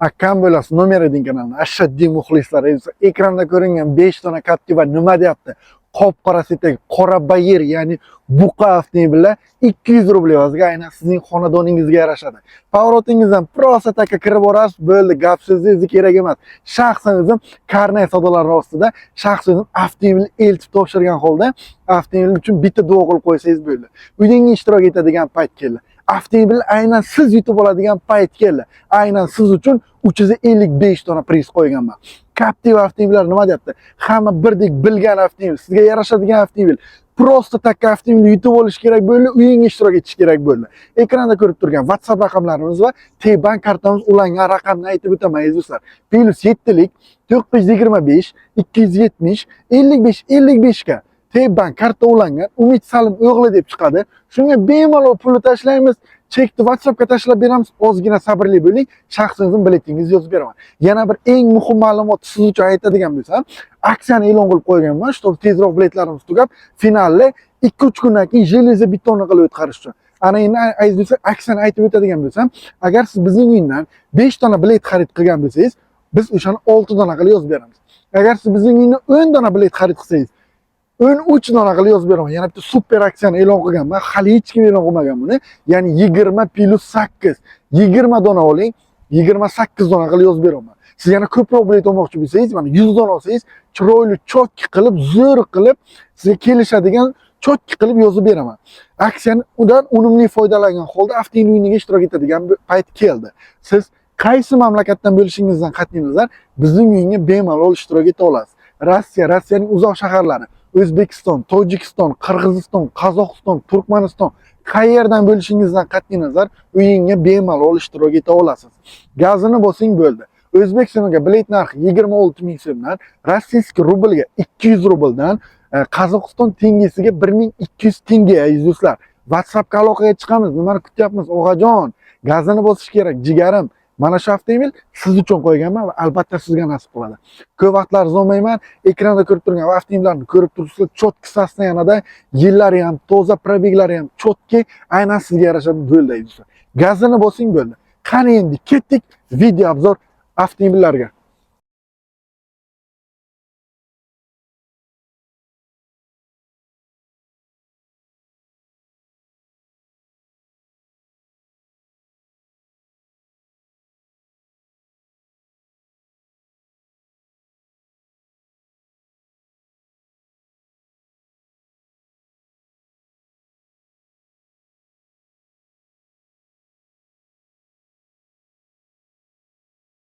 Akkam bo'lasiz, nomer eding kanalni. Ashaddiy muxlislar. Ekranda ko'ringan 5 dona Captiva nima deyapti? Qop-qora setdagi qora Bayer, ya'ni buqa avtomobillar 200 rubl yozga, aynan sizning xonadoningizga yarashadi. Pavrotingizdan prosta taka kirib borasiz, bo'ldi, gap so'zingiz kerak emas. Shaxsan o'zim karnet savdolari ostida shaxsan o'zim avtomobil eltib topshirgan holda avtomobil uchun bitta duo qilib qo'ysangiz bo'ldi. Uyinga ishtirok etadigan payt keldi. Avtomobil aynan siz yutib oladigan payt keldi. Aynan siz uchun 355 dona priz qo'yganman. Captiva avtomobillar nima deyapti? Hamma birdek bilgan avtomobil, sizga yarashadigan avtomobil. Prosta takka avtomobil yutib olish kerak bo'ldi, uyinga ishtirok etish kerak bo'ldi. Ekranda ko'rib turgan WhatsApp raqamlarimiz va T-bank kartamiz ulangan raqamni aytib o'taman do'stlar. +7 lik 925 270 55 55 ga T-bank karta ulangan Umid Salim o'g'li deb chiqadi. Shunga bemalol pulni tashlaymiz. Chekni WhatsAppga tashlab beramiz. Ozgina sabrli bo'ling. Shaxsan o'zim biletingizni yozib beraman. Yana bir eng muhim ma'lumot siz uchun aytadigan bo'lsam, aksiyani e'lon qilib qo'yganman, чтобы tezroq biletlarimiz tugab, finalda 2-3 kundan keyin железо betonni qilib o'tkazish uchun. Ana endi aziz aksiyani aytib o'tadigan bo'lsam, agar siz bizning uydan 5 dona bilet xarid qilgan bo'lsangiz, biz o'shani 6 dona qilib yozib beramiz. Agar siz bizning uydan 10 dona bilet xarid qilsangiz, 13 dona qilib yozib beraman. Yana bitta super aksiyani e'lon qilganman. Hali hech kim e'lon qilmagan buni. Ya'ni 20 + 8. 20 dona oling, 28 dona qilib yozib beraman. Siz yana ko'proq bilet olmoqchi bo'lsangiz, mana 100 dona olsangiz, chiroyli chotki qilib, zo'r qilib, sizga kelishadigan chotki qilib yozib beraman. Aksiyani undan unumli foydalangan holda avtomobil o'yiniga ishtirok etadigan payt keldi. Siz qaysi mamlakatdan bo'lishingizdan qat'iy nazar, bizning o'yinga bemalol ishtirok eta olasiz. Rossiyaning uzoq shaharlari, O'zbekiston, Tojikiston, Qirg'iziston, Qozog'iston, Turkmaniston qayerdan bo'lishingizdan qat'iy nazar o'yinga bemalol ishtirok eta olasiz. Gazini bosing bo'ldi. O'zbekistonga bilet narxi 26 ming so'mdan, rossiyskiy rublga 200 rubldan, Qozog'iston tengisiga 1200 tenge do'stlar. WhatsAppga aloqaga chiqamiz. Nimani kutyapmiz? Og'ajon, gazini bosish kerak, jigarim. Mana shu avtomobil siz uchun qo'yganman va albatta sizga nasib qiladi. Ko'p vaqtlar zo'mayman. Ekranda ko'rib turgan avtomobillarni ko'rib turibsizlar. Chotki sasna yanada yillari ham, toza probeglari ham chotki, aynan sizga yarashadi bo'ldi do'stlar. Gazini bosing bo'ldi. Qani endi ketdik video obzor avtomobillarga.